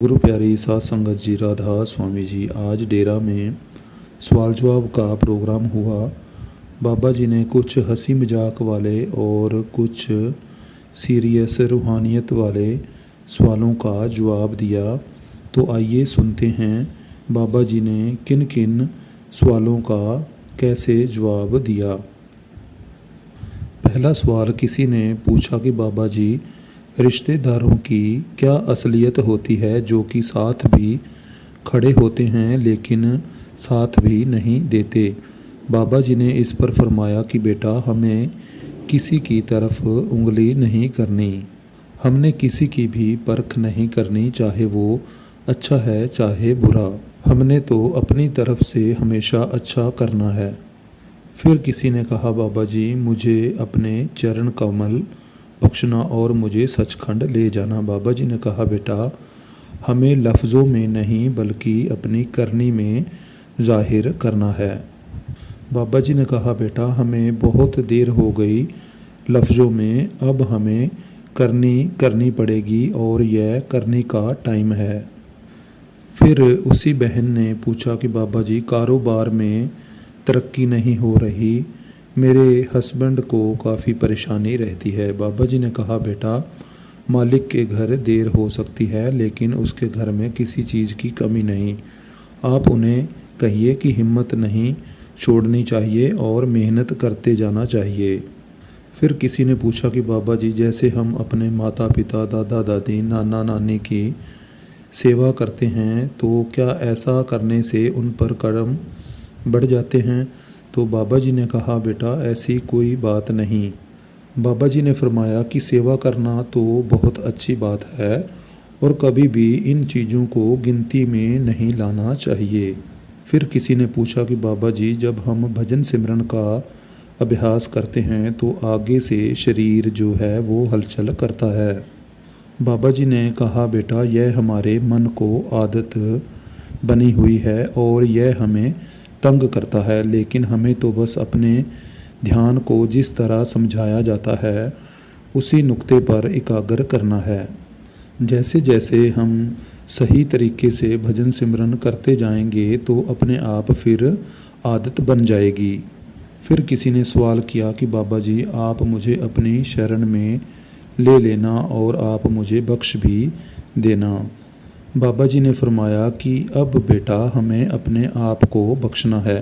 गुरु प्यारी साध संगत जी, राधा स्वामी जी। आज डेरा में सवाल जवाब का प्रोग्राम हुआ। बाबा जी ने कुछ हंसी मजाक वाले और कुछ सीरियस रूहानियत वाले सवालों का जवाब दिया। तो आइए सुनते हैं बाबा जी ने किन किन सवालों का कैसे जवाब दिया। पहला सवाल किसी ने पूछा कि बाबा जी, रिश्तेदारों की क्या असलियत होती है जो कि साथ भी खड़े होते हैं लेकिन साथ भी नहीं देते। बाबा जी ने इस पर फरमाया कि बेटा, हमें किसी की तरफ उंगली नहीं करनी, हमने किसी की भी परख नहीं करनी, चाहे वो अच्छा है चाहे बुरा। हमने तो अपनी तरफ से हमेशा अच्छा करना है। फिर किसी ने कहा, बाबा जी, मुझे अपने चरण कमल बख्शना और मुझे सचखंड ले जाना। बाबा जी ने कहा, बेटा, हमें लफ्ज़ों में नहीं बल्कि अपनी करनी में जाहिर करना है। बाबा जी ने कहा, बेटा, हमें बहुत देर हो गई लफ्ज़ों में, अब हमें करनी पड़ेगी और यह करनी का टाइम है। फिर उसी बहन ने पूछा कि बाबा जी, कारोबार में तरक्की नहीं हो रही, मेरे हस्बैंड को काफ़ी परेशानी रहती है। बाबा जी ने कहा, बेटा, मालिक के घर देर हो सकती है लेकिन उसके घर में किसी चीज़ की कमी नहीं। आप उन्हें कहिए कि हिम्मत नहीं छोड़नी चाहिए और मेहनत करते जाना चाहिए। फिर किसी ने पूछा कि बाबा जी, जैसे हम अपने माता पिता, दादा दादी, नाना नानी की सेवा करते हैं तो क्या ऐसा करने से उन पर कर्म बढ़ जाते हैं? तो बाबा जी ने कहा, बेटा, ऐसी कोई बात नहीं। बाबा जी ने फरमाया कि सेवा करना तो बहुत अच्छी बात है और कभी भी इन चीज़ों को गिनती में नहीं लाना चाहिए। फिर किसी ने पूछा कि बाबा जी, जब हम भजन सिमरन का अभ्यास करते हैं तो आगे से शरीर जो है वो हलचल करता है। बाबा जी ने कहा, बेटा, यह हमारे मन को आदत बनी हुई है और यह हमें तंग करता है, लेकिन हमें तो बस अपने ध्यान को जिस तरह समझाया जाता है उसी नुक्ते पर एकाग्र करना है। जैसे जैसे हम सही तरीके से भजन सिमरन करते जाएंगे तो अपने आप फिर आदत बन जाएगी। फिर किसी ने सवाल किया कि बाबा जी, आप मुझे अपनी शरण में ले लेना और आप मुझे बख्श भी देना। बाबा जी ने फरमाया कि अब बेटा, हमें अपने आप को बख्शना है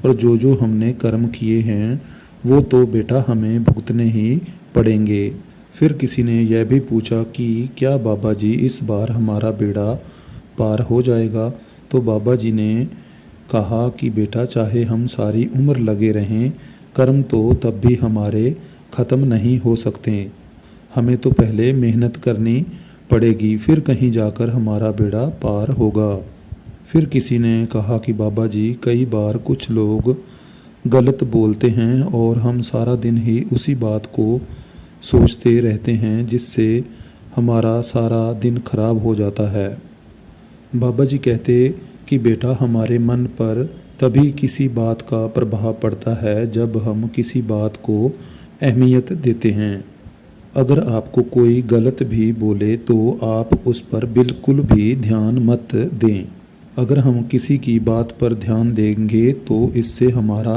और जो जो हमने कर्म किए हैं वो तो बेटा हमें भुगतने ही पड़ेंगे। फिर किसी ने यह भी पूछा कि क्या बाबा जी, इस बार हमारा बेड़ा पार हो जाएगा? तो बाबा जी ने कहा कि बेटा, चाहे हम सारी उम्र लगे रहें, कर्म तो तब भी हमारे ख़त्म नहीं हो सकते। हमें तो पहले मेहनत करनी पड़ेगी, फिर कहीं जाकर हमारा बेड़ा पार होगा। फिर किसी ने कहा कि बाबा जी, कई बार कुछ लोग गलत बोलते हैं और हम सारा दिन ही उसी बात को सोचते रहते हैं जिससे हमारा सारा दिन खराब हो जाता है। बाबा जी कहते कि बेटा, हमारे मन पर तभी किसी बात का प्रभाव पड़ता है जब हम किसी बात को अहमियत देते हैं। अगर आपको कोई गलत भी बोले तो आप उस पर बिल्कुल भी ध्यान मत दें। अगर हम किसी की बात पर ध्यान देंगे तो इससे हमारा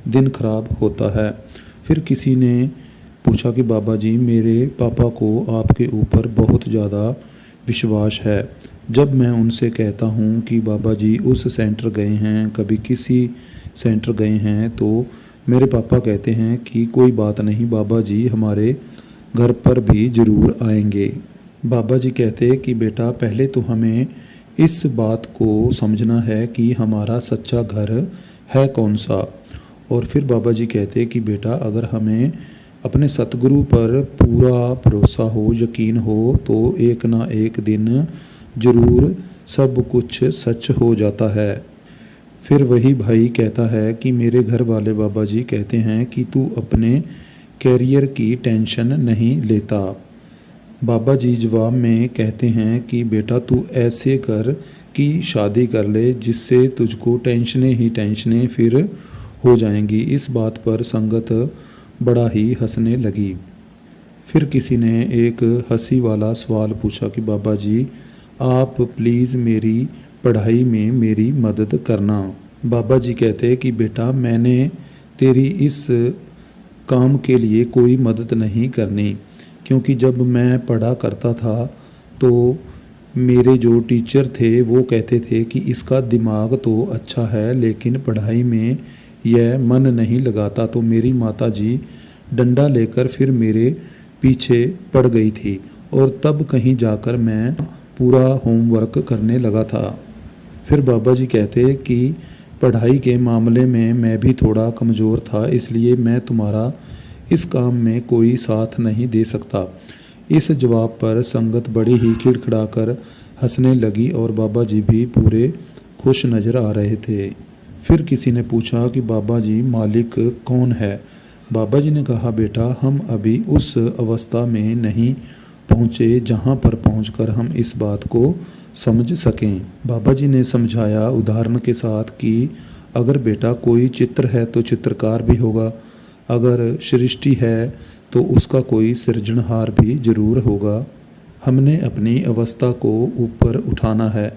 दिन खराब होता है। फिर किसी ने पूछा कि बाबा जी, मेरे पापा को आपके ऊपर बहुत ज़्यादा विश्वास है। जब मैं उनसे कहता हूँ कि बाबा जी उस सेंटर गए हैं, कभी किसी सेंटर गए हैं, तो मेरे पापा कहते हैं कि कोई बात नहीं बाबा जी, हमारे घर पर भी ज़रूर आएंगे। बाबा जी कहते कि बेटा, पहले तो हमें इस बात को समझना है कि हमारा सच्चा घर है कौन सा। और फिर बाबा जी कहते कि बेटा, अगर हमें अपने सतगुरु पर पूरा भरोसा हो, यकीन हो, तो एक ना एक दिन ज़रूर सब कुछ सच हो जाता है। फिर वही भाई कहता है कि मेरे घर वाले बाबा जी कहते हैं कि तू अपने कैरियर की टेंशन नहीं लेता। बाबा जी जवाब में कहते हैं कि बेटा, तू ऐसे कर कि शादी कर ले जिससे तुझको टेंशनें ही टेंशनें फिर हो जाएंगी। इस बात पर संगत बड़ा ही हंसने लगी। फिर किसी ने एक हंसी वाला सवाल पूछा कि बाबा जी, आप प्लीज़ मेरी पढ़ाई में मेरी मदद करना। बाबा जी कहते कि बेटा मैंने तेरी इस काम के लिए कोई मदद नहीं करनी, क्योंकि जब मैं पढ़ा करता था तो मेरे जो टीचर थे वो कहते थे कि इसका दिमाग तो अच्छा है लेकिन पढ़ाई में यह मन नहीं लगाता। तो मेरी माता जी डंडा लेकर फिर मेरे पीछे पड़ गई थी और तब कहीं जाकर मैं पूरा होमवर्क करने लगा था। फिर बाबा जी कहते कि पढ़ाई के मामले में मैं भी थोड़ा कमज़ोर था, इसलिए मैं तुम्हारा इस काम में कोई साथ नहीं दे सकता। इस जवाब पर संगत बड़ी ही खिड़खड़ाकर हंसने लगी और बाबा जी भी पूरे खुश नज़र आ रहे थे। फिर किसी ने पूछा कि बाबा जी मालिक कौन है? बाबा जी ने कहा बेटा हम अभी उस अवस्था में नहीं पहुँचे जहाँ पर पहुँचकर हम इस बात को समझ सकें। बाबा जी ने समझाया उदाहरण के साथ कि अगर बेटा कोई चित्र है तो चित्रकार भी होगा, अगर सृष्टि है तो उसका कोई सृजनहार भी जरूर होगा। हमने अपनी अवस्था को ऊपर उठाना है।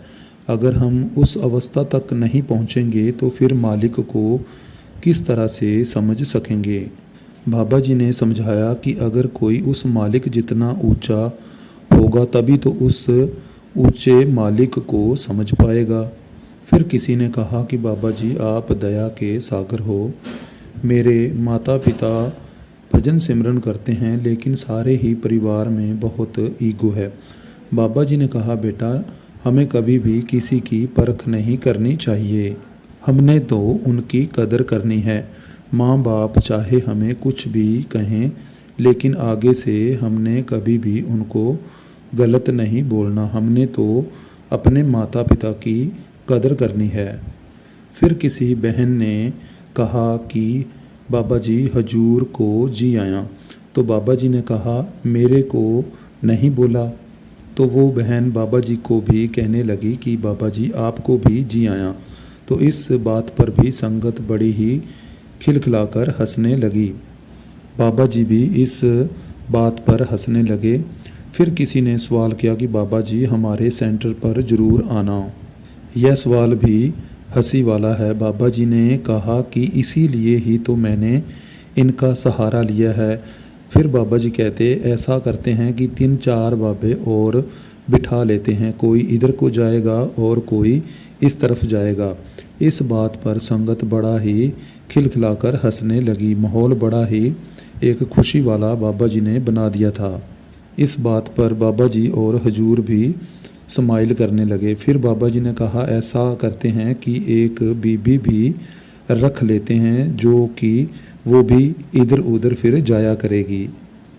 अगर हम उस अवस्था तक नहीं पहुँचेंगे तो फिर मालिक को किस तरह से समझ सकेंगे। बाबा जी ने समझाया कि अगर कोई उस मालिक जितना ऊंचा होगा तभी तो उस ऊंचे मालिक को समझ पाएगा। फिर किसी ने कहा कि बाबा जी आप दया के सागर हो। मेरे माता पिता भजन सिमरन करते हैं लेकिन सारे ही परिवार में बहुत ईगो है। बाबा जी ने कहा बेटा हमें कभी भी किसी की परख नहीं करनी चाहिए, हमने तो उनकी कदर करनी है। माँ बाप चाहे हमें कुछ भी कहें लेकिन आगे से हमने कभी भी उनको गलत नहीं बोलना, हमने तो अपने माता पिता की कदर करनी है। फिर किसी बहन ने कहा कि बाबा जी हजूर को जी आया। तो बाबा जी ने कहा मेरे को नहीं बोला। तो वो बहन बाबा जी को भी कहने लगी कि बाबा जी आपको भी जी आया। तो इस बात पर भी संगत बड़ी ही खिलखिलाकर हंसने लगी। बाबा जी भी इस बात पर हंसने लगे। फिर किसी ने सवाल किया कि बाबा जी हमारे सेंटर पर ज़रूर आना। यह सवाल भी हंसी वाला है। बाबा जी ने कहा कि इसीलिए ही तो मैंने इनका सहारा लिया है। फिर बाबा जी कहते ऐसा करते हैं कि 3-4 बाबे और बिठा लेते हैं, कोई इधर को जाएगा और कोई इस तरफ जाएगा। इस बात पर संगत बड़ा ही खिलखिलाकर हंसने लगी। माहौल बड़ा ही एक खुशी वाला बाबा जी ने बना दिया था। इस बात पर बाबा जी और हजूर भी स्माइल करने लगे। फिर बाबा जी ने कहा ऐसा करते हैं कि एक बीबी भी रख लेते हैं जो कि वो भी इधर उधर फिर जाया करेगी।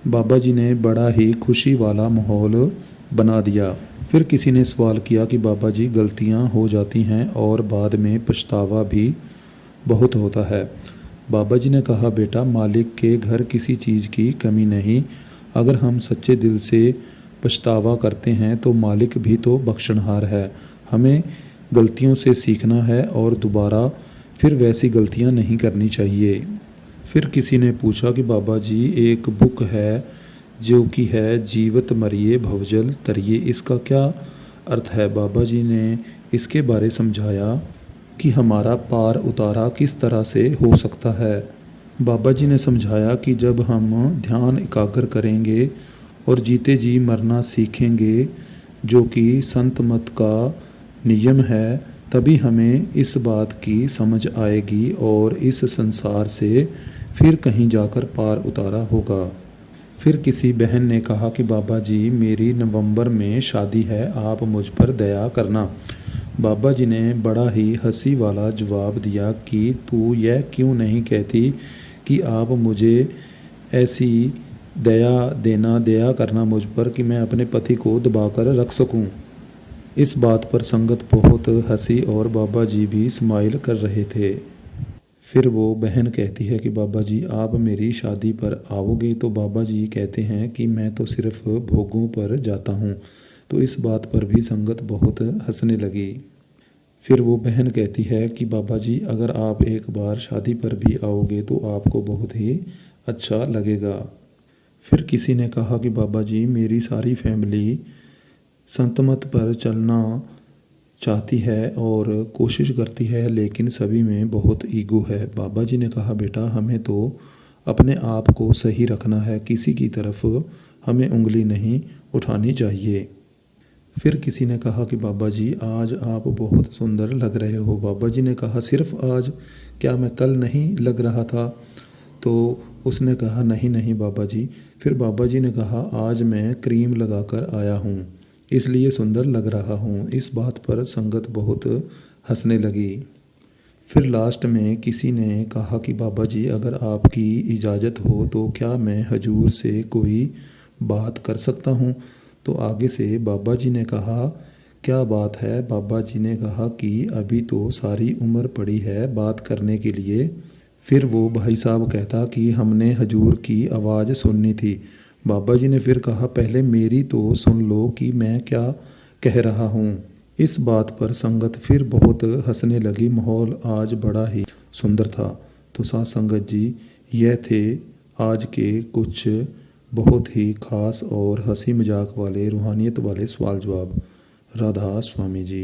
बाबा जी ने बड़ा ही खुशी वाला माहौल बना दिया। फिर किसी ने सवाल किया कि बाबा जी गलतियां हो जाती हैं और बाद में पछतावा भी बहुत होता है। बाबा जी ने कहा बेटा मालिक के घर किसी चीज़ की कमी नहीं। अगर हम सच्चे दिल से पछतावा करते हैं तो मालिक भी तो बख्शनहार है। हमें गलतियों से सीखना है और दोबारा फिर वैसी गलतियां नहीं करनी चाहिए। फिर किसी ने पूछा कि बाबा जी एक बुक है जो कि है जीवत मरिए भवजल तरिए, इसका क्या अर्थ है? बाबा जी ने इसके बारे समझाया कि हमारा पार उतारा किस तरह से हो सकता है। बाबा जी ने समझाया कि जब हम ध्यान एकाग्र करेंगे और जीते जी मरना सीखेंगे जो कि संत मत का नियम है, तभी हमें इस बात की समझ आएगी और इस संसार से फिर कहीं जाकर पार उतारा होगा। फिर किसी बहन ने कहा कि बाबा जी मेरी नवंबर में शादी है, आप मुझ पर दया करना। बाबा जी ने बड़ा ही हंसी वाला जवाब दिया कि तू यह क्यों नहीं कहती कि आप मुझे ऐसी दया करना मुझ पर कि मैं अपने पति को दबाकर रख सकूं। इस बात पर संगत बहुत हंसी और बाबा जी भी स्माइल कर रहे थे। फिर वो बहन कहती है कि बाबा जी आप मेरी शादी पर आओगे? तो बाबा जी कहते हैं कि मैं तो सिर्फ भोगों पर जाता हूँ। तो इस बात पर भी संगत बहुत हंसने लगी। फिर वो बहन कहती है कि बाबा जी अगर आप एक बार शादी पर भी आओगे तो आपको बहुत ही अच्छा लगेगा। फिर किसी ने कहा कि बाबा जी मेरी सारी फैमिली संतमत पर चलना चाहती है और कोशिश करती है, लेकिन सभी में बहुत ईगो है। बाबा जी ने कहा, बेटा हमें तो अपने आप को सही रखना है, किसी की तरफ हमें उंगली नहीं उठानी चाहिए। फिर किसी ने कहा कि बाबा जी आज आप बहुत सुंदर लग रहे हो। बाबा जी ने कहा, सिर्फ आज, क्या मैं कल नहीं लग रहा था? तो उसने कहा, नहीं नहीं बाबा जी। फिर बाबा जी ने कहा, आज मैं क्रीम लगाकर आया हूँ, इसलिए सुंदर लग रहा हूँ। इस बात पर संगत बहुत हंसने लगी। फिर लास्ट में किसी ने कहा कि बाबा जी अगर आपकी इजाज़त हो तो क्या मैं हजूर से कोई बात कर सकता हूँ? तो आगे से बाबा जी ने कहा, क्या बात है? बाबा जी ने कहा कि अभी तो सारी उम्र पड़ी है बात करने के लिए। फिर वो भाई साहब कहता कि हमने हजूर की आवाज़ सुननी थी। बाबा जी ने फिर कहा, पहले मेरी तो सुन लो कि मैं क्या कह रहा हूँ। इस बात पर संगत फिर बहुत हंसने लगी। माहौल आज बड़ा ही सुंदर था। तो साथ संगत जी, यह थे आज के कुछ बहुत ही ख़ास और हंसी मजाक वाले, रूहानियत वाले सवाल जवाब। राधा स्वामी जी।